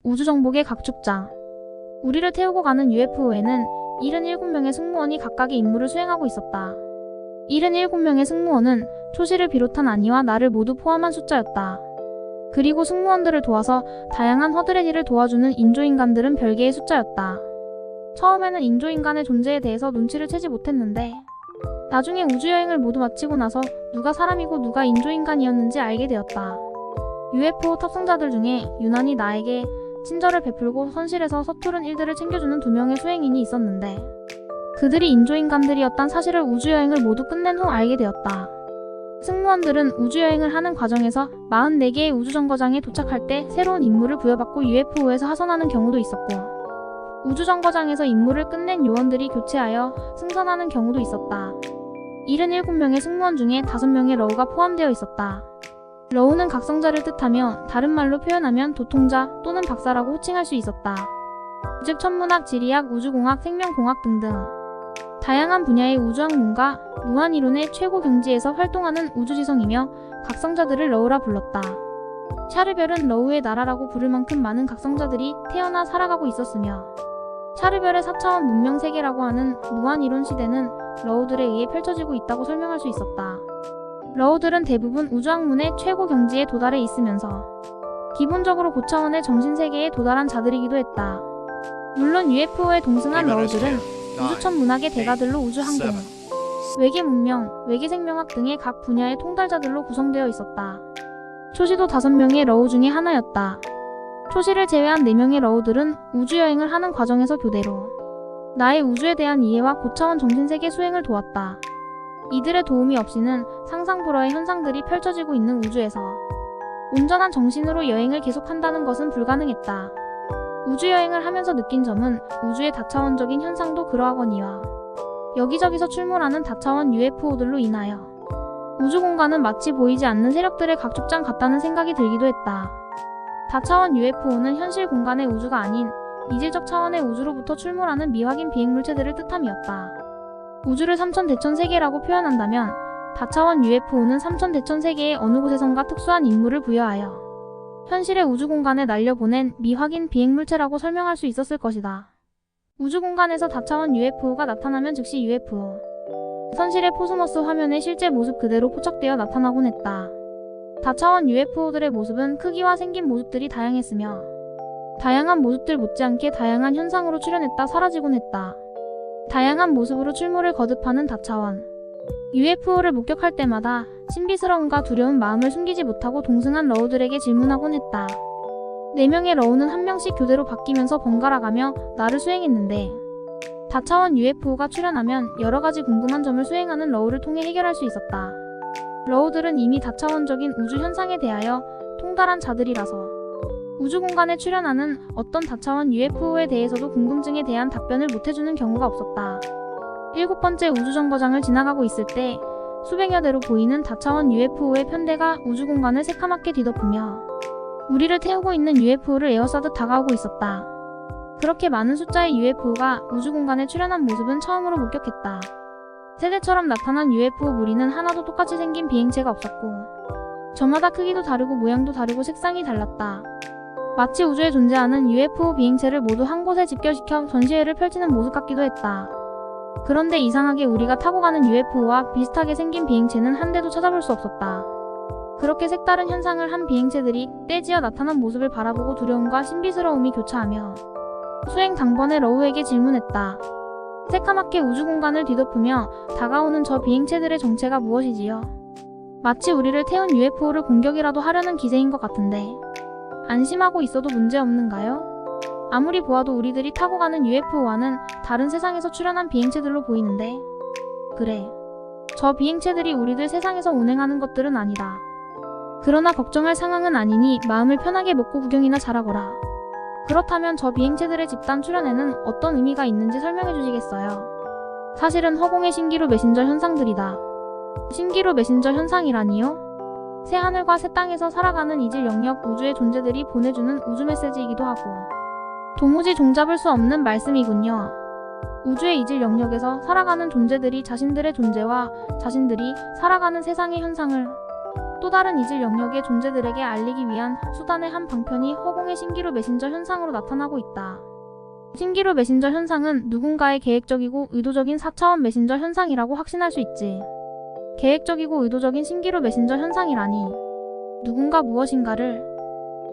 우주정복의 각축장. 우리를 태우고 가는 UFO에는 77명의 승무원이 각각의 임무를 수행하고 있었다. 77명의 승무원은 초시를 비롯한 아니와 나를 모두 포함한 숫자였다. 그리고 승무원들을 도와서 다양한 허들의 일을 도와주는 인조인간들은 별개의 숫자였다. 처음에는 인조인간의 존재에 대해서 눈치를 채지 못했는데 나중에 우주여행을 모두 마치고 나서 누가 사람이고 누가 인조인간이었는지 알게 되었다. UFO 탑승자들 중에 유난히 나에게 친절을 베풀고 선실에서 서투른 일들을 챙겨주는 2명의 수행인이 있었는데 그들이 인조인간들이었단 사실을 우주여행을 모두 끝낸 후 알게 되었다. 승무원들은 우주여행을 하는 과정에서 44개의 우주정거장에 도착할 때 새로운 임무를 부여받고 UFO에서 하선하는 경우도 있었고 우주정거장에서 임무를 끝낸 요원들이 교체하여 승선하는 경우도 있었다. 77명의 승무원 중에 5명의 러우가 포함되어 있었다. 러우는 각성자를 뜻하며 다른 말로 표현하면 도통자 또는 박사라고 호칭할 수 있었다. 즉 천문학, 지리학, 우주공학, 생명공학 등등 다양한 분야의 우주학문과 무한이론의 최고 경지에서 활동하는 우주지성이며 각성자들을 러우라 불렀다. 샤르별은 러우의 나라라고 부를 만큼 많은 각성자들이 태어나 살아가고 있었으며 샤르별의 4차원 문명 세계라고 하는 무한이론 시대는 러우들에 의해 펼쳐지고 있다고 설명할 수 있었다. 러우들은 대부분 우주학문의 최고 경지에 도달해 있으면서 기본적으로 고차원의 정신세계에 도달한 자들이기도 했다. 물론 UFO에 동승한 러우들은 우주천문학의 대가들로 우주항공, 외계문명, 외계생명학 등의 각 분야의 통달자들로 구성되어 있었다. 초시도 5명의 러우 중에 하나였다. 초시를 제외한 4명의 러우들은 우주여행을 하는 과정에서 교대로 나의 우주에 대한 이해와 고차원 정신세계 수행을 도왔다. 이들의 도움이 없이는 상상불허의 현상들이 펼쳐지고 있는 우주에서 온전한 정신으로 여행을 계속한다는 것은 불가능했다. 우주여행을 하면서 느낀 점은 우주의 다차원적인 현상도 그러하거니와 여기저기서 출몰하는 다차원 UFO들로 인하여 우주공간은 마치 보이지 않는 세력들의 각축장 같다는 생각이 들기도 했다. 다차원 UFO는 현실 공간의 우주가 아닌 이질적 차원의 우주로부터 출몰하는 미확인 비행물체들을 뜻함이었다. 우주를 삼천대천세계라고 표현한다면 다차원 UFO는 삼천대천세계의 어느 곳에선가 특수한 임무를 부여하여 현실의 우주공간에 날려보낸 미확인 비행물체라고 설명할 수 있었을 것이다. 우주공간에서 다차원 UFO가 나타나면 즉시 UFO. 선실의 포스머스 화면에 실제 모습 그대로 포착되어 나타나곤 했다. 다차원 UFO들의 모습은 크기와 생긴 모습들이 다양했으며 다양한 모습들 못지않게 다양한 현상으로 출현했다 사라지곤 했다. 다양한 모습으로 출몰을 거듭하는 다차원 UFO를 목격할 때마다 신비스러움과 두려운 마음을 숨기지 못하고 동승한 러우들에게 질문하곤 했다. 4명의 러우는 1명씩 교대로 바뀌면서 번갈아가며 나를 수행했는데 다차원 UFO가 출현하면 여러가지 궁금한 점을 수행하는 러우를 통해 해결할 수 있었다. 러우들은 이미 다차원적인 우주 현상에 대하여 통달한 자들이라서 우주공간에 출현하는 어떤 다차원 UFO에 대해서도 궁금증에 대한 답변을 못해주는 경우가 없었다. 7번째 우주정거장을 지나가고 있을 때 수백여 대로 보이는 다차원 UFO의 편대가 우주공간을 새카맣게 뒤덮으며 우리를 태우고 있는 UFO를 에워싸듯 다가오고 있었다. 그렇게 많은 숫자의 UFO가 우주공간에 출현한 모습은 처음으로 목격했다. 세대처럼 나타난 UFO 무리는 하나도 똑같이 생긴 비행체가 없었고 저마다 크기도 다르고 모양도 다르고 색상이 달랐다. 마치 우주에 존재하는 UFO 비행체를 모두 한 곳에 집결시켜 전시회를 펼치는 모습 같기도 했다. 그런데 이상하게 우리가 타고 가는 UFO와 비슷하게 생긴 비행체는 한 대도 찾아볼 수 없었다. 그렇게 색다른 현상을 한 비행체들이 떼지어 나타난 모습을 바라보고 두려움과 신비스러움이 교차하며 수행 당번에 러우에게 질문했다. 새카맣게 우주공간을 뒤덮으며 다가오는 저 비행체들의 정체가 무엇이지요? 마치 우리를 태운 UFO를 공격이라도 하려는 기세인 것 같은데 안심하고 있어도 문제없는가요? 아무리 보아도 우리들이 타고 가는 UFO와는 다른 세상에서 출현한 비행체들로 보이는데 그래, 저 비행체들이 우리들 세상에서 운행하는 것들은 아니다. 그러나 걱정할 상황은 아니니 마음을 편하게 먹고 구경이나 잘하거라. 그렇다면 저 비행체들의 집단 출현에는 어떤 의미가 있는지 설명해 주시겠어요? 사실은 허공의 신기루 메신저 현상들이다. 신기루 메신저 현상이라니요? 새하늘과 새 땅에서 살아가는 이질 영역 우주의 존재들이 보내주는 우주 메시지이기도 하고 도무지 종잡을 수 없는 말씀이군요. 우주의 이질 영역에서 살아가는 존재들이 자신들의 존재와 자신들이 살아가는 세상의 현상을 또 다른 이질 영역의 존재들에게 알리기 위한 수단의 한 방편이 허공의 신기루 메신저 현상으로 나타나고 있다. 신기루 메신저 현상은 누군가의 계획적이고 의도적인 4차원 메신저 현상이라고 확신할 수 있지. 계획적이고 의도적인 신기루 메신저 현상이라니 누군가 무엇인가를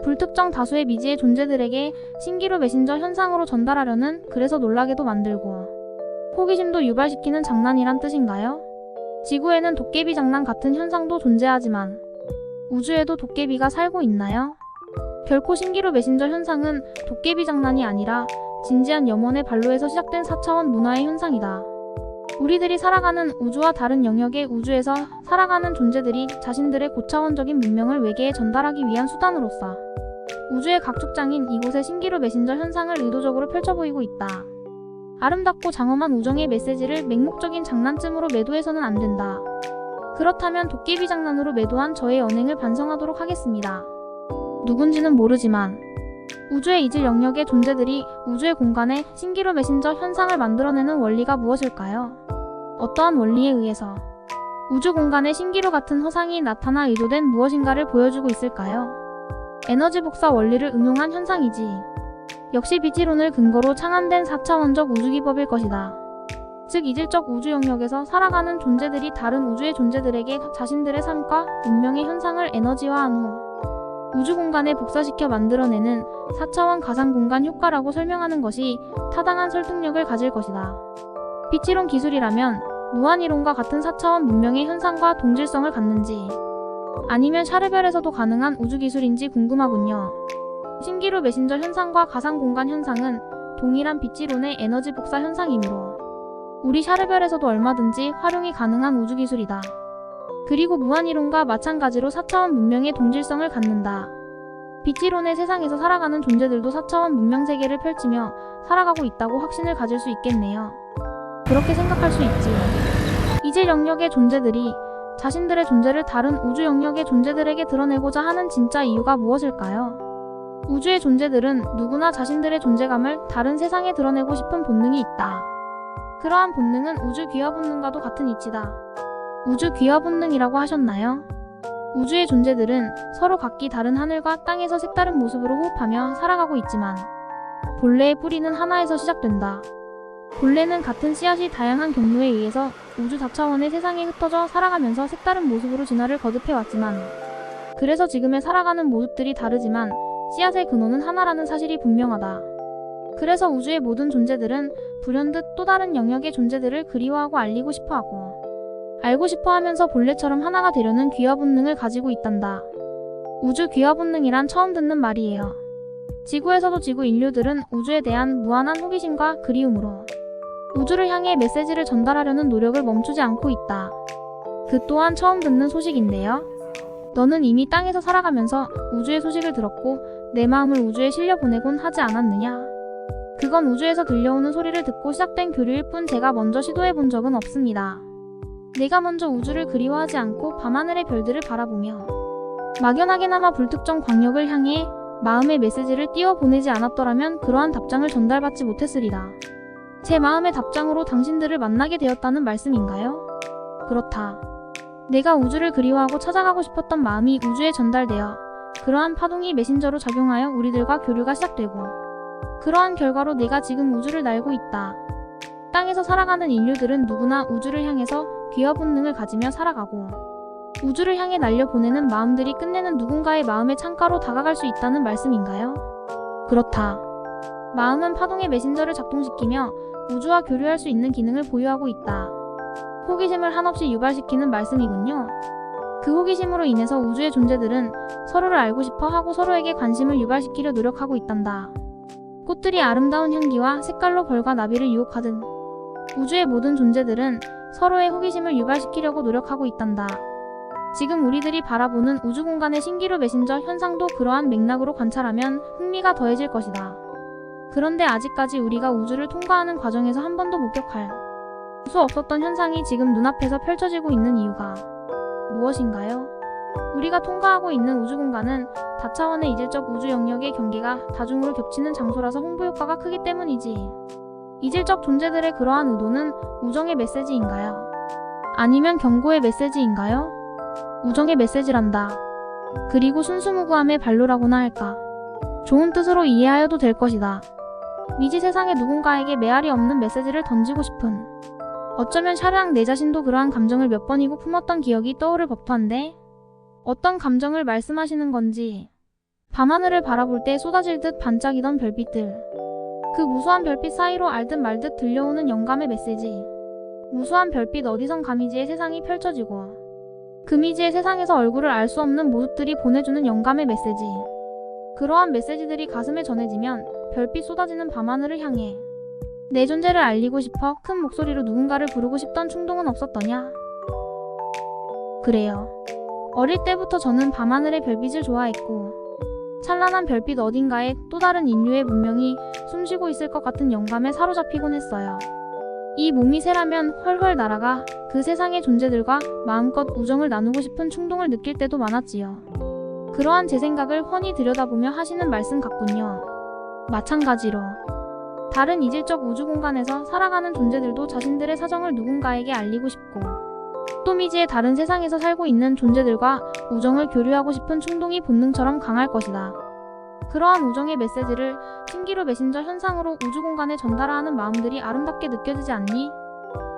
불특정 다수의 미지의 존재들에게 신기루 메신저 현상으로 전달하려는, 그래서 놀라게도 만들고 호기심도 유발시키는 장난이란 뜻인가요? 지구에는 도깨비 장난 같은 현상도 존재하지만 우주에도 도깨비가 살고 있나요? 결코 신기루 메신저 현상은 도깨비 장난이 아니라 진지한 염원의 발로에서 시작된 4차원 문화의 현상이다. 우리들이 살아가는 우주와 다른 영역의 우주에서 살아가는 존재들이 자신들의 고차원적인 문명을 외계에 전달하기 위한 수단으로서 우주의 각 축장인 이곳의 신기루 메신저 현상을 의도적으로 펼쳐 보이고 있다. 아름답고 장엄한 우정의 메시지를 맹목적인 장난쯤으로 매도해서는 안 된다. 그렇다면 도깨비 장난으로 매도한 저의 언행을 반성하도록 하겠습니다. 누군지는 모르지만 우주의 이질 영역의 존재들이 우주의 공간에 신기루 메신저 현상을 만들어내는 원리가 무엇일까요? 어떠한 원리에 의해서 우주 공간에 신기루 같은 허상이 나타나 의도된 무엇인가를 보여주고 있을까요? 에너지 복사 원리를 응용한 현상이지. 역시 비치론을 근거로 창안된 4차원적 우주기법일 것이다. 즉 이질적 우주 영역에서 살아가는 존재들이 다른 우주의 존재들에게 자신들의 삶과 운명의 현상을 에너지화한 후 우주 공간에 복사시켜 만들어내는 4차원 가상공간 효과라고 설명하는 것이 타당한 설득력을 가질 것이다. 비치론 기술이라면 무한이론과 같은 4차원 문명의 현상과 동질성을 갖는지, 아니면 샤르별에서도 가능한 우주기술인지 궁금하군요. 신기루 메신저 현상과 가상공간 현상은 동일한 비치론의 에너지 복사 현상이므로 우리 샤르별에서도 얼마든지 활용이 가능한 우주기술이다. 그리고 무한이론과 마찬가지로 4차원 문명의 동질성을 갖는다. 비치론의 세상에서 살아가는 존재들도 4차원 문명세계를 펼치며 살아가고 있다고 확신을 가질 수 있겠네요. 그렇게 생각할 수 있지. 이질 영역의 존재들이 자신들의 존재를 다른 우주 영역의 존재들에게 드러내고자 하는 진짜 이유가 무엇일까요? 우주의 존재들은 누구나 자신들의 존재감을 다른 세상에 드러내고 싶은 본능이 있다. 그러한 본능은 우주 귀화 본능과도 같은 이치다. 우주 귀화 본능이라고 하셨나요? 우주의 존재들은 서로 각기 다른 하늘과 땅에서 색다른 모습으로 호흡하며 살아가고 있지만 본래의 뿌리는 하나에서 시작된다. 본래는 같은 씨앗이 다양한 경로에 의해서 우주 다차원의 세상에 흩어져 살아가면서 색다른 모습으로 진화를 거듭해왔지만, 그래서 지금의 살아가는 모습들이 다르지만 씨앗의 근원은 하나라는 사실이 분명하다. 그래서 우주의 모든 존재들은 불현듯 또 다른 영역의 존재들을 그리워하고 알리고 싶어하고 알고 싶어하면서 본래처럼 하나가 되려는 귀화 본능을 가지고 있단다. 우주 귀화 본능이란 처음 듣는 말이에요. 지구에서도 지구 인류들은 우주에 대한 무한한 호기심과 그리움으로 우주를 향해 메시지를 전달하려는 노력을 멈추지 않고 있다. 그 또한 처음 듣는 소식인데요. 너는 이미 땅에서 살아가면서 우주의 소식을 들었고 내 마음을 우주에 실려보내곤 하지 않았느냐? 그건 우주에서 들려오는 소리를 듣고 시작된 교류일 뿐 제가 먼저 시도해본 적은 없습니다. 내가 먼저 우주를 그리워하지 않고 밤하늘의 별들을 바라보며 막연하게나마 불특정 광역을 향해 마음의 메시지를 띄워보내지 않았더라면 그러한 답장을 전달받지 못했으리라. 제 마음의 답장으로 당신들을 만나게 되었다는 말씀인가요? 그렇다. 내가 우주를 그리워하고 찾아가고 싶었던 마음이 우주에 전달되어 그러한 파동이 메신저로 작용하여 우리들과 교류가 시작되고 그러한 결과로 내가 지금 우주를 날고 있다. 땅에서 살아가는 인류들은 누구나 우주를 향해서 귀화 본능을 가지며 살아가고 우주를 향해 날려보내는 마음들이 끝내는 누군가의 마음의 창가로 다가갈 수 있다는 말씀인가요? 그렇다. 마음은 파동의 메신저를 작동시키며 우주와 교류할 수 있는 기능을 보유하고 있다. 호기심을 한없이 유발시키는 말씀이군요. 그 호기심으로 인해서 우주의 존재들은 서로를 알고 싶어 하고 서로에게 관심을 유발시키려 노력하고 있단다. 꽃들이 아름다운 향기와 색깔로 벌과 나비를 유혹하듯 우주의 모든 존재들은 서로의 호기심을 유발시키려고 노력하고 있단다. 지금 우리들이 바라보는 우주 공간의 신기루 메신저 현상도 그러한 맥락으로 관찰하면 흥미가 더해질 것이다. 그런데 아직까지 우리가 우주를 통과하는 과정에서 한 번도 목격할 수 없었던 현상이 지금 눈앞에서 펼쳐지고 있는 이유가 무엇인가요? 우리가 통과하고 있는 우주 공간은 다차원의 이질적 우주 영역의 경계가 다중으로 겹치는 장소라서 홍보 효과가 크기 때문이지. 이질적 존재들의 그러한 의도는 우정의 메시지인가요? 아니면 경고의 메시지인가요? 우정의 메시지란다. 그리고 순수무구함의 반로라고나 할까. 좋은 뜻으로 이해하여도 될 것이다. 미지 세상에 누군가에게 메아리 없는 메시지를 던지고 싶은, 어쩌면 샤르앙 내 자신도 그러한 감정을 몇 번이고 품었던 기억이 떠오를 법도 한데, 어떤 감정을 말씀하시는 건지. 밤하늘을 바라볼 때 쏟아질 듯 반짝이던 별빛들, 그 무수한 별빛 사이로 알듯 말듯 들려오는 영감의 메시지. 무수한 별빛 어디선 가미지의 세상이 펼쳐지고 그 미지의 세상에서 얼굴을 알 수 없는 모습들이 보내주는 영감의 메시지. 그러한 메시지들이 가슴에 전해지면 별빛 쏟아지는 밤하늘을 향해 내 존재를 알리고 싶어 큰 목소리로 누군가를 부르고 싶던 충동은 없었더냐? 그래요. 어릴 때부터 저는 밤하늘의 별빛을 좋아했고, 찬란한 별빛 어딘가에 또 다른 인류의 문명이 숨쉬고 있을 것 같은 영감에 사로잡히곤 했어요. 이 몸이 새라면 훨훨 날아가 그 세상의 존재들과 마음껏 우정을 나누고 싶은 충동을 느낄 때도 많았지요. 그러한 제 생각을 훤히 들여다보며 하시는 말씀 같군요. 마찬가지로 다른 이질적 우주 공간에서 살아가는 존재들도 자신들의 사정을 누군가에게 알리고 싶고, 또 미지의 다른 세상에서 살고 있는 존재들과 우정을 교류하고 싶은 충동이 본능처럼 강할 것이다. 그러한 우정의 메시지를 신기루 메신저 현상으로 우주 공간에 전달하는 마음들이 아름답게 느껴지지 않니?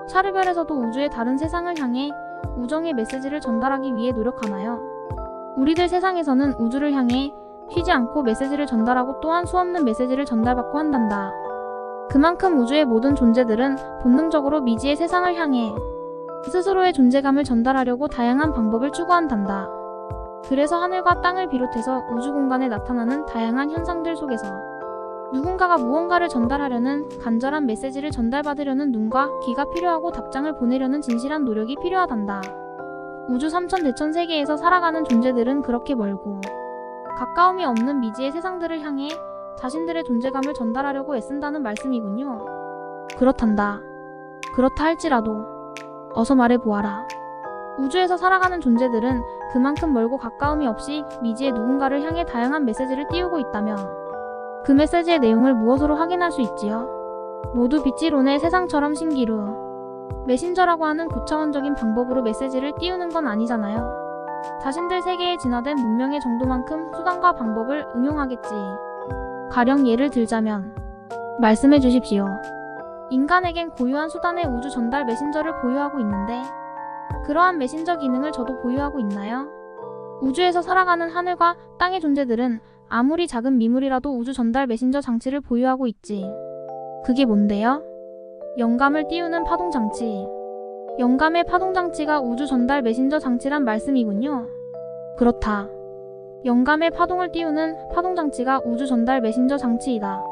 샤르별에서도 우주의 다른 세상을 향해 우정의 메시지를 전달하기 위해 노력하나요? 우리들 세상에서는 우주를 향해 쉬지 않고 메시지를 전달하고 또한 수없는 메시지를 전달받고 한단다. 그만큼 우주의 모든 존재들은 본능적으로 미지의 세상을 향해 스스로의 존재감을 전달하려고 다양한 방법을 추구한단다. 그래서 하늘과 땅을 비롯해서 우주 공간에 나타나는 다양한 현상들 속에서 누군가가 무언가를 전달하려는 간절한 메시지를 전달받으려는 눈과 귀가 필요하고 답장을 보내려는 진실한 노력이 필요하단다. 우주 삼천대천 세계에서 살아가는 존재들은 그렇게 멀고 가까움이 없는 미지의 세상들을 향해 자신들의 존재감을 전달하려고 애쓴다는 말씀이군요. 그렇단다. 그렇다 할지라도 어서 말해보아라. 우주에서 살아가는 존재들은 그만큼 멀고 가까움이 없이 미지의 누군가를 향해 다양한 메시지를 띄우고 있다면 그 메시지의 내용을 무엇으로 확인할 수 있지요? 모두 빛이론의 세상처럼 신기루 메신저라고 하는 고차원적인 방법으로 메시지를 띄우는 건 아니잖아요. 자신들 세계에 진화된 문명의 정도만큼 수단과 방법을 응용하겠지. 가령 예를 들자면 말씀해 주십시오. 인간에겐 고유한 수단의 우주 전달 메신저를 보유하고 있는데 그러한 메신저 기능을 저도 보유하고 있나요? 우주에서 살아가는 하늘과 땅의 존재들은 아무리 작은 미물이라도 우주 전달 메신저 장치를 보유하고 있지. 그게 뭔데요? 영감을 띄우는 파동 장치. 영감의 파동 장치가 우주 전달 메신저 장치란 말씀이군요. 그렇다. 영감의 파동을 띄우는 파동 장치가 우주 전달 메신저 장치이다.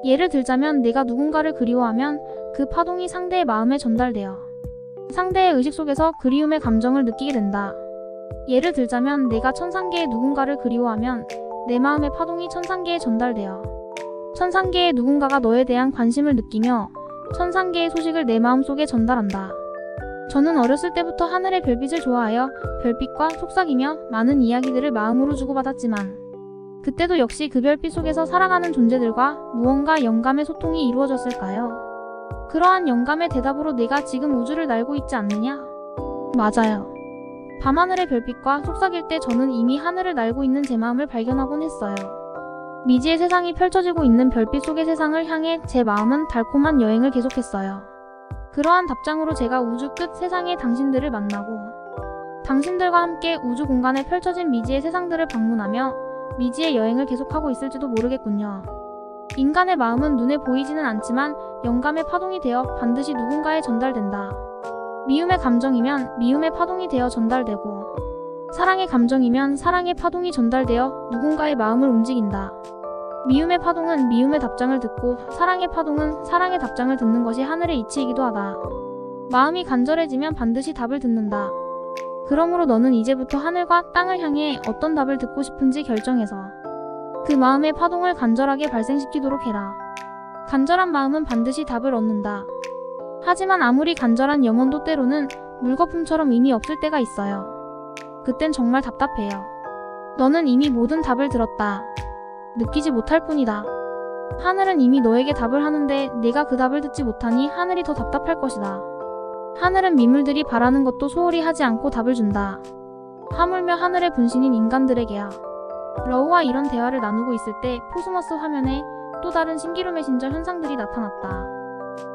예를 들자면 내가 누군가를 그리워하면 그 파동이 상대의 마음에 전달되어 상대의 의식 속에서 그리움의 감정을 느끼게 된다. 예를 들자면 내가 천상계의 누군가를 그리워하면 내 마음의 파동이 천상계에 전달되어 천상계의 누군가가 너에 대한 관심을 느끼며 천상계의 소식을 내 마음속에 전달한다. 저는 어렸을 때부터 하늘의 별빛을 좋아하여 별빛과 속삭이며 많은 이야기들을 마음으로 주고받았지만 그때도 역시 그 별빛 속에서 살아가는 존재들과 무언가 영감의 소통이 이루어졌을까요? 그러한 영감의 대답으로 내가 지금 우주를 날고 있지 않느냐? 맞아요. 밤하늘의 별빛과 속삭일 때 저는 이미 하늘을 날고 있는 제 마음을 발견하곤 했어요. 미지의 세상이 펼쳐지고 있는 별빛 속의 세상을 향해 제 마음은 달콤한 여행을 계속했어요. 그러한 답장으로 제가 우주 끝 세상의 당신들을 만나고 당신들과 함께 우주 공간에 펼쳐진 미지의 세상들을 방문하며 미지의 여행을 계속하고 있을지도 모르겠군요. 인간의 마음은 눈에 보이지는 않지만 영감의 파동이 되어 반드시 누군가에 전달된다. 미움의 감정이면 미움의 파동이 되어 전달되고 사랑의 감정이면 사랑의 파동이 전달되어 누군가의 마음을 움직인다. 미움의 파동은 미움의 답장을 듣고 사랑의 파동은 사랑의 답장을 듣는 것이 하늘의 이치이기도 하다. 마음이 간절해지면 반드시 답을 듣는다. 그러므로 너는 이제부터 하늘과 땅을 향해 어떤 답을 듣고 싶은지 결정해서 그 마음의 파동을 간절하게 발생시키도록 해라. 간절한 마음은 반드시 답을 얻는다. 하지만 아무리 간절한 영혼도 때로는 물거품처럼 의미 없을 때가 있어요. 그땐 정말 답답해요. 너는 이미 모든 답을 들었다. 느끼지 못할 뿐이다. 하늘은 이미 너에게 답을 하는데 네가 그 답을 듣지 못하니 하늘이 더 답답할 것이다. 하늘은 미물들이 바라는 것도 소홀히 하지 않고 답을 준다. 하물며 하늘의 분신인 인간들에게야. 러우와 이런 대화를 나누고 있을 때 포스머스 화면에 또 다른 신기루 메신저 현상들이 나타났다.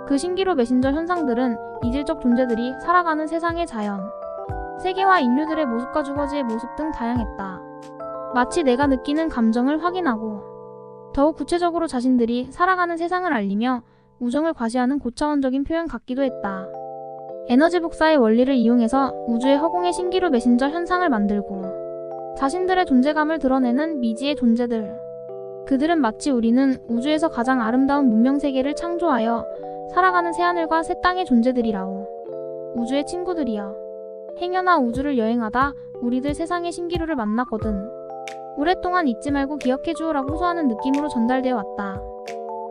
그 신기루 메신저 현상들은 이질적 존재들이 살아가는 세상의 자연, 세계와 인류들의 모습과 주거지의 모습 등 다양했다. 마치 내가 느끼는 감정을 확인하고 더욱 구체적으로 자신들이 살아가는 세상을 알리며 우정을 과시하는 고차원적인 표현 같기도 했다. 에너지 복사의 원리를 이용해서 우주의 허공의 신기루 메신저 현상을 만들고 자신들의 존재감을 드러내는 미지의 존재들. 그들은 마치 우리는 우주에서 가장 아름다운 문명세계를 창조하여 살아가는 새하늘과 새 땅의 존재들이라오. 우주의 친구들이여. 행여나 우주를 여행하다 우리들 세상의 신기루를 만났거든. 오랫동안 잊지 말고 기억해 주오라고 호소하는 느낌으로 전달되어 왔다.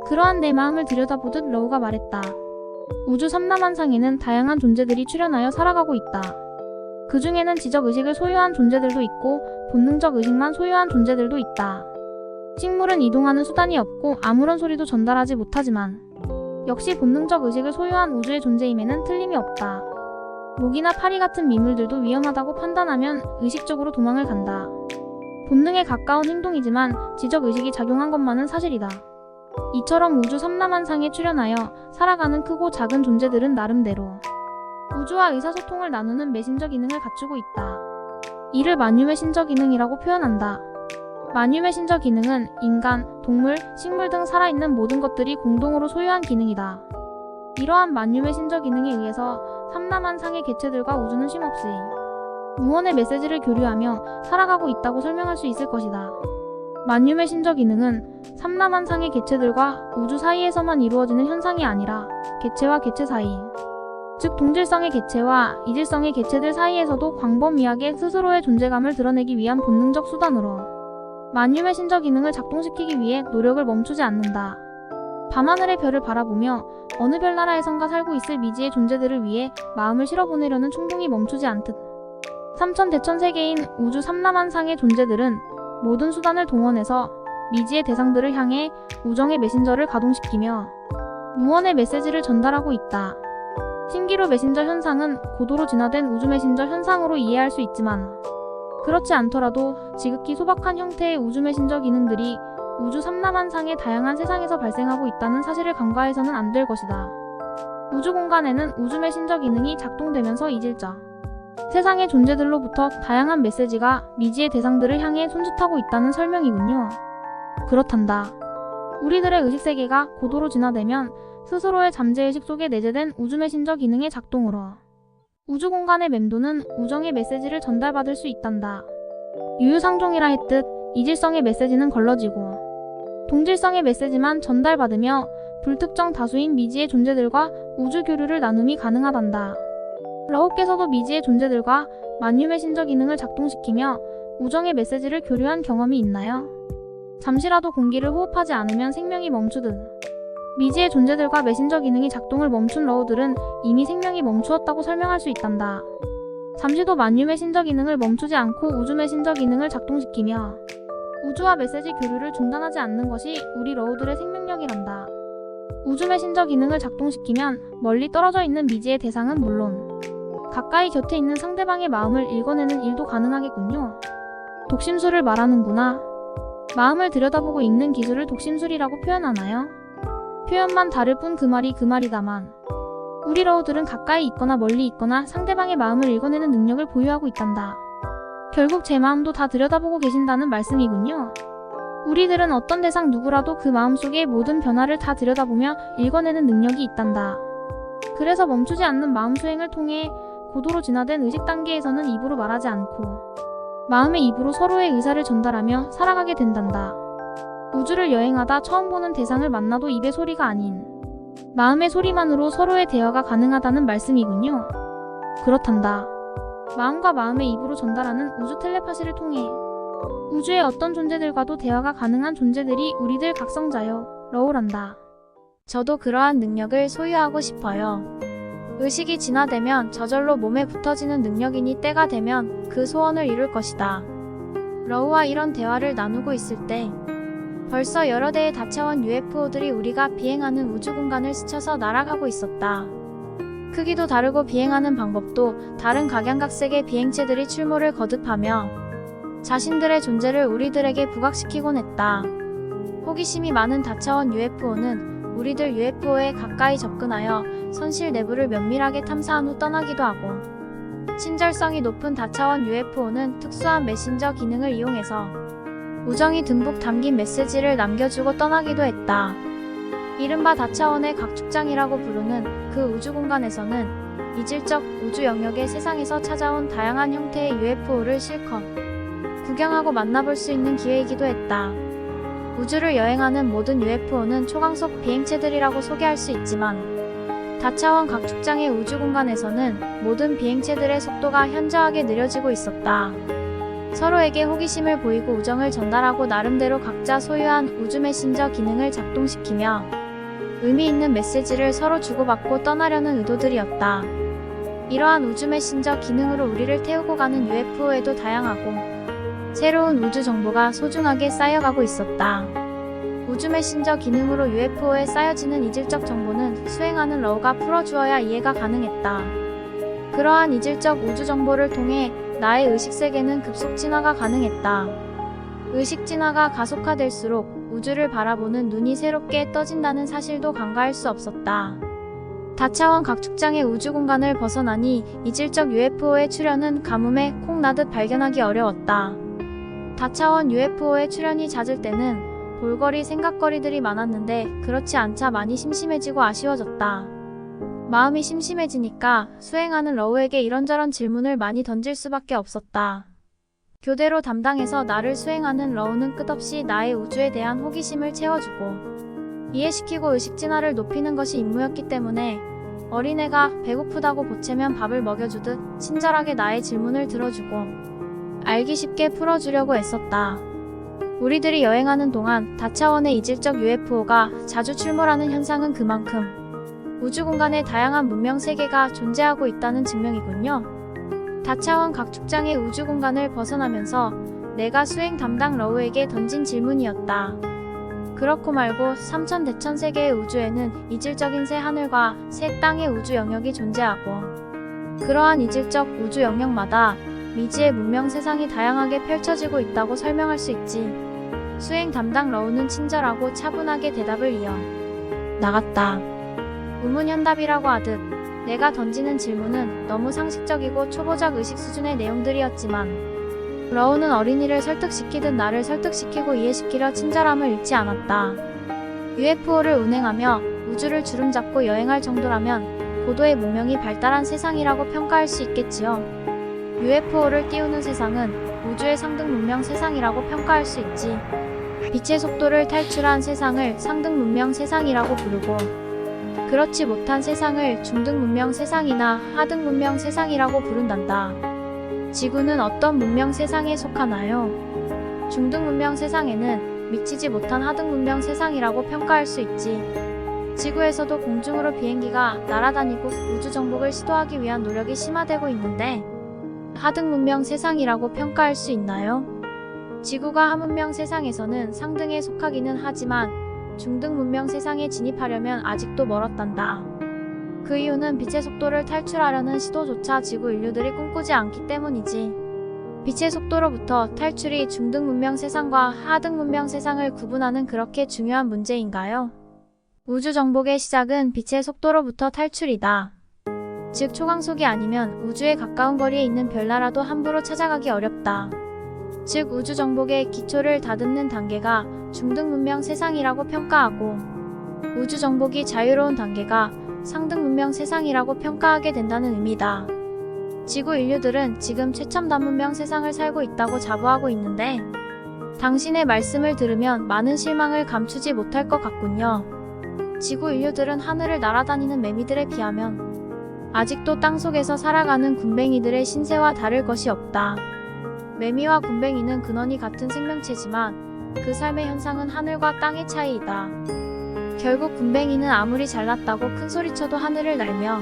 그러한 내 마음을 들여다보듯 러우가 말했다. 우주 삼라만상에는 다양한 존재들이 출현하여 살아가고 있다. 그 중에는 지적 의식을 소유한 존재들도 있고 본능적 의식만 소유한 존재들도 있다. 식물은 이동하는 수단이 없고 아무런 소리도 전달하지 못하지만 역시 본능적 의식을 소유한 우주의 존재임에는 틀림이 없다. 모기나 파리 같은 미물들도 위험하다고 판단하면 의식적으로 도망을 간다. 본능에 가까운 행동이지만 지적 의식이 작용한 것만은 사실이다. 이처럼 우주 삼라만상에 출현하여 살아가는 크고 작은 존재들은 나름대로 우주와 의사소통을 나누는 메신저 기능을 갖추고 있다. 이를 만유 메신저 기능이라고 표현한다. 만유 메신저 기능은 인간, 동물, 식물 등 살아있는 모든 것들이 공동으로 소유한 기능이다. 이러한 만유 메신저 기능에 의해서 삼라만상의 개체들과 우주는 쉼없이 무언의 메시지를 교류하며 살아가고 있다고 설명할 수 있을 것이다. 만유 메신저 기능은 삼라만상의 개체들과 우주 사이에서만 이루어지는 현상이 아니라 개체와 개체 사이, 즉 동질성의 개체와 이질성의 개체들 사이에서도 광범위하게 스스로의 존재감을 드러내기 위한 본능적 수단으로 만유 메신저 기능을 작동시키기 위해 노력을 멈추지 않는다. 밤하늘의 별을 바라보며 어느 별나라에선가 살고 있을 미지의 존재들을 위해 마음을 실어보내려는 충동이 멈추지 않듯 삼천대천세계인 우주 삼라만상의 존재들은 모든 수단을 동원해서 미지의 대상들을 향해 우정의 메신저를 가동시키며 무언의 메시지를 전달하고 있다. 신기루 메신저 현상은 고도로 진화된 우주 메신저 현상으로 이해할 수 있지만 그렇지 않더라도 지극히 소박한 형태의 우주 메신저 기능들이 우주 삼라만상의 다양한 세상에서 발생하고 있다는 사실을 간과해서는 안 될 것이다. 우주 공간에는 우주 메신저 기능이 작동되면서 이질적 세상의 존재들로부터 다양한 메시지가 미지의 대상들을 향해 손짓하고 있다는 설명이군요. 그렇단다. 우리들의 의식세계가 고도로 진화되면 스스로의 잠재의식 속에 내재된 우주 메신저 기능의 작동으로 우주 공간의 맴도는 우정의 메시지를 전달받을 수 있단다. 유유상종이라 했듯 이질성의 메시지는 걸러지고 동질성의 메시지만 전달받으며 불특정 다수인 미지의 존재들과 우주 교류를 나눔이 가능하단다. 러우께서도 미지의 존재들과 만유 메신저 기능을 작동시키며 우정의 메시지를 교류한 경험이 있나요? 잠시라도 공기를 호흡하지 않으면 생명이 멈추듯 미지의 존재들과 메신저 기능이 작동을 멈춘 러우들은 이미 생명이 멈추었다고 설명할 수 있단다. 잠시도 만유 메신저 기능을 멈추지 않고 우주 메신저 기능을 작동시키며 우주와 메시지 교류를 중단하지 않는 것이 우리 러우들의 생명력이란다. 우주 메신저 기능을 작동시키면 멀리 떨어져 있는 미지의 대상은 물론 가까이 곁에 있는 상대방의 마음을 읽어내는 일도 가능하겠군요. 독심술을 말하는구나. 마음을 들여다보고 읽는 기술을 독심술이라고 표현하나요? 표현만 다를 뿐 그 말이 그 말이다만 우리 러우들은 가까이 있거나 멀리 있거나 상대방의 마음을 읽어내는 능력을 보유하고 있단다. 결국 제 마음도 다 들여다보고 계신다는 말씀이군요. 우리들은 어떤 대상 누구라도 그 마음속의 모든 변화를 다 들여다보며 읽어내는 능력이 있단다. 그래서 멈추지 않는 마음 수행을 통해 고도로 진화된 의식 단계에서는 입으로 말하지 않고 마음의 입으로 서로의 의사를 전달하며 살아가게 된단다. 우주를 여행하다 처음 보는 대상을 만나도 입의 소리가 아닌 마음의 소리만으로 서로의 대화가 가능하다는 말씀이군요. 그렇단다. 마음과 마음의 입으로 전달하는 우주 텔레파시를 통해 우주의 어떤 존재들과도 대화가 가능한 존재들이 우리들 각성자여 러우란다. 저도 그러한 능력을 소유하고 싶어요. 의식이 진화되면 저절로 몸에 붙어지는 능력이니 때가 되면 그 소원을 이룰 것이다. 러우와 이런 대화를 나누고 있을 때 벌써 여러 대의 다차원 UFO들이 우리가 비행하는 우주 공간을 스쳐서 날아가고 있었다. 크기도 다르고 비행하는 방법도 다른 각양각색의 비행체들이 출몰을 거듭하며 자신들의 존재를 우리들에게 부각시키곤 했다. 호기심이 많은 다차원 UFO는 우리들 UFO에 가까이 접근하여 선실 내부를 면밀하게 탐사한 후 떠나기도 하고, 친절성이 높은 다차원 UFO는 특수한 메신저 기능을 이용해서 우정이 듬뿍 담긴 메시지를 남겨주고 떠나기도 했다. 이른바 다차원의 각축장이라고 부르는 그 우주 공간에서는 이질적 우주 영역의 세상에서 찾아온 다양한 형태의 UFO를 실컷 구경하고 만나볼 수 있는 기회이기도 했다. 우주를 여행하는 모든 UFO는 초광속 비행체들이라고 소개할 수 있지만, 다차원 각축장의 우주 공간에서는 모든 비행체들의 속도가 현저하게 느려지고 있었다. 서로에게 호기심을 보이고 우정을 전달하고 나름대로 각자 소유한 우주 메신저 기능을 작동시키며 의미 있는 메시지를 서로 주고받고 떠나려는 의도들이었다. 이러한 우주 메신저 기능으로 우리를 태우고 가는 UFO에도 다양하고 새로운 우주 정보가 소중하게 쌓여가고 있었다. 우주 메신저 기능으로 UFO에 쌓여지는 이질적 정보는 수행하는 러우가 풀어주어야 이해가 가능했다. 그러한 이질적 우주 정보를 통해 나의 의식 세계는 급속 진화가 가능했다. 의식 진화가 가속화될수록 우주를 바라보는 눈이 새롭게 떠진다는 사실도 간과할 수 없었다. 다차원 각축장의 우주 공간을 벗어나니 이질적 UFO의 출현은 가뭄에 콩 나듯 발견하기 어려웠다. 다차원 UFO의 출현이 잦을 때는 볼거리 생각거리들이 많았는데 그렇지 않자 많이 심심해지고 아쉬워졌다. 마음이 심심해지니까 수행하는 러우에게 이런저런 질문을 많이 던질 수밖에 없었다. 교대로 담당해서 나를 수행하는 러우는 끝없이 나의 우주에 대한 호기심을 채워주고 이해시키고 의식 진화를 높이는 것이 임무였기 때문에 어린애가 배고프다고 보채면 밥을 먹여주듯 친절하게 나의 질문을 들어주고 알기 쉽게 풀어주려고 애썼다. 우리들이 여행하는 동안 다차원의 이질적 UFO가 자주 출몰하는 현상은 그만큼 우주 공간에 다양한 문명 세계가 존재하고 있다는 증명이군요. 다차원 각축장의 우주 공간을 벗어나면서 내가 수행 담당 러우에게 던진 질문이었다. 그렇고 말고 삼천대천 세계의 우주에는 이질적인 새 하늘과 새 땅의 우주 영역이 존재하고, 그러한 이질적 우주 영역마다 미지의 문명 세상이 다양하게 펼쳐지고 있다고 설명할 수 있지. 수행 담당 러우는 친절하고 차분하게 대답을 이어 나갔다. 우문현답이라고 하듯 내가 던지는 질문은 너무 상식적이고 초보적 의식 수준의 내용들이었지만 러우는 어린이를 설득시키듯 나를 설득시키고 이해시키려 친절함을 잃지 않았다. UFO를 운행하며 우주를 주름잡고 여행할 정도라면 고도의 문명이 발달한 세상이라고 평가할 수 있겠지요. UFO를 띄우는 세상은 우주의 상등 문명 세상이라고 평가할 수 있지. 빛의 속도를 탈출한 세상을 상등 문명 세상이라고 부르고, 그렇지 못한 세상을 중등 문명 세상이나 하등 문명 세상이라고 부른단다. 지구는 어떤 문명 세상에 속하나요? 중등 문명 세상에는 미치지 못한 하등 문명 세상이라고 평가할 수 있지. 지구에서도 공중으로 비행기가 날아다니고 우주 정복을 시도하기 위한 노력이 심화되고 있는데 하등 문명 세상이라고 평가할 수 있나요? 지구가 하문명 세상에서는 상등에 속하기는 하지만 중등 문명 세상에 진입하려면 아직도 멀었단다. 그 이유는 빛의 속도를 탈출하려는 시도조차 지구 인류들이 꿈꾸지 않기 때문이지. 빛의 속도로부터 탈출이 중등 문명 세상과 하등 문명 세상을 구분하는 그렇게 중요한 문제인가요? 우주 정복의 시작은 빛의 속도로부터 탈출이다. 즉 초광속이 아니면 우주에 가까운 거리에 있는 별나라도 함부로 찾아가기 어렵다. 즉 우주 정복의 기초를 다듬는 단계가 중등 문명 세상이라고 평가하고, 우주 정복이 자유로운 단계가 상등 문명 세상이라고 평가하게 된다는 의미다. 지구 인류들은 지금 최첨단 문명 세상을 살고 있다고 자부하고 있는데 당신의 말씀을 들으면 많은 실망을 감추지 못할 것 같군요. 지구 인류들은 하늘을 날아다니는 매미들에 비하면 아직도 땅속에서 살아가는 굼벵이들의 신세와 다를 것이 없다. 매미와 굼벵이는 근원이 같은 생명체지만 그 삶의 현상은 하늘과 땅의 차이이다. 결국 굼벵이는 아무리 잘났다고 큰소리쳐도 하늘을 날며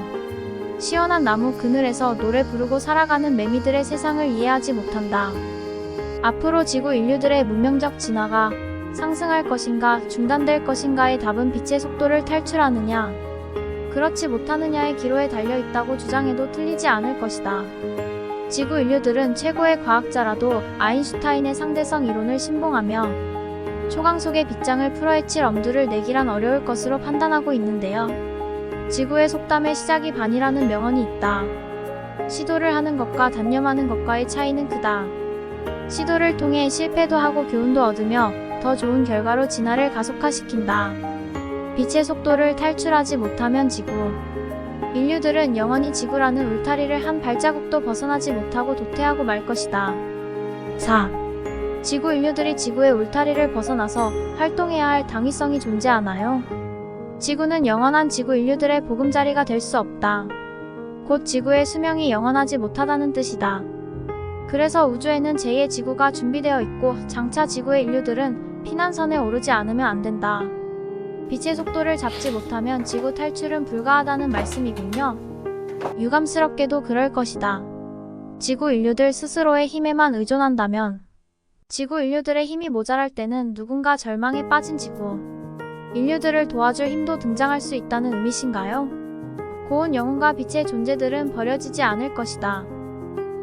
시원한 나무 그늘에서 노래 부르고 살아가는 매미들의 세상을 이해하지 못한다. 앞으로 지구 인류들의 문명적 진화가 상승할 것인가 중단될 것인가의 답은 빛의 속도를 탈출하느냐 그렇지 못하느냐의 기로에 달려 있다고 주장해도 틀리지 않을 것이다. 지구 인류들은 최고의 과학자라도 아인슈타인의 상대성 이론을 신봉하며 초강 속의 빗장을 풀어헤칠 엄두를 내기란 어려울 것으로 판단하고 있는데요. 지구의 속담의 시작이 반이라는 명언이 있다. 시도를 하는 것과 단념하는 것과의 차이는 크다. 시도를 통해 실패도 하고 교훈도 얻으며 더 좋은 결과로 진화를 가속화시킨다. 빛의 속도를 탈출하지 못하면 지구. 인류들은 영원히 지구라는 울타리를 한 발자국도 벗어나지 못하고 도태하고 말 것이다. 4. 지구 인류들이 지구의 울타리를 벗어나서 활동해야 할 당위성이 존재하나요? 지구는 영원한 지구 인류들의 보금자리가 될 수 없다. 곧 지구의 수명이 영원하지 못하다는 뜻이다. 그래서 우주에는 제2의 지구가 준비되어 있고 장차 지구의 인류들은 피난선에 오르지 않으면 안 된다. 빛의 속도를 잡지 못하면 지구 탈출은 불가하다는 말씀이군요. 유감스럽게도 그럴 것이다. 지구 인류들 스스로의 힘에만 의존한다면 지구 인류들의 힘이 모자랄 때는 누군가 절망에 빠진 지구 인류들을 도와줄 힘도 등장할 수 있다는 의미신가요? 고운 영혼과 빛의 존재들은 버려지지 않을 것이다.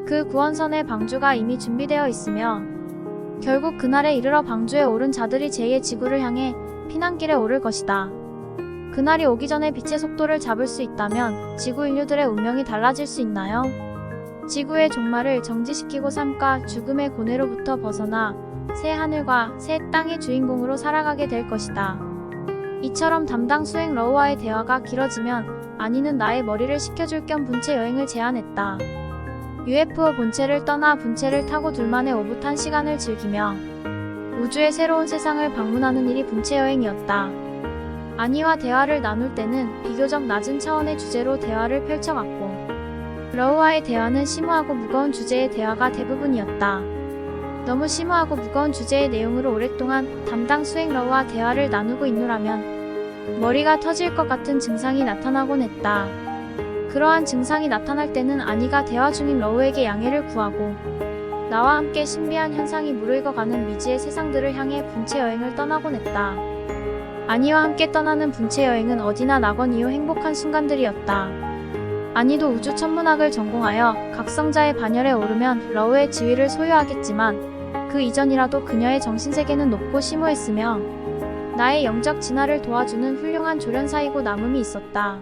그 구원선의 방주가 이미 준비되어 있으며 결국 그날에 이르러 방주에 오른 자들이 제2의 지구를 향해 피난길에 오를 것이다. 그날이 오기 전에 빛의 속도를 잡을 수 있다면 지구 인류들의 운명이 달라질 수 있나요? 지구의 종말을 정지시키고 삶과 죽음의 고뇌로부터 벗어나 새 하늘과 새 땅의 주인공으로 살아가게 될 것이다. 이처럼 담당 수행 러우와의 대화가 길어지면 아니는 나의 머리를 식혀줄 겸 분체 여행을 제안했다. UFO 본체를 떠나 분체를 타고 둘만의 오붓한 시간을 즐기며 우주의 새로운 세상을 방문하는 일이 분체 여행이었다. 아니와 대화를 나눌 때는 비교적 낮은 차원의 주제로 대화를 펼쳐갔고 러우와의 대화는 심오하고 무거운 주제의 대화가 대부분이었다. 너무 심오하고 무거운 주제의 내용으로 오랫동안 담당 수행 러우와 대화를 나누고 있노라면 머리가 터질 것 같은 증상이 나타나곤 했다. 그러한 증상이 나타날 때는 아니가 대화 중인 러우에게 양해를 구하고 나와 함께 신비한 현상이 무르익어가는 미지의 세상들을 향해 분체 여행을 떠나곤 했다. 아니와 함께 떠나는 분체 여행은 어디나 나거니요 행복한 순간들이었다. 아니도 우주 천문학을 전공하여 각성자의 반열에 오르면 러우의 지위를 소유하겠지만 그 이전이라도 그녀의 정신세계는 높고 심오했으며 나의 영적 진화를 도와주는 훌륭한 조련사이고 남음이 있었다.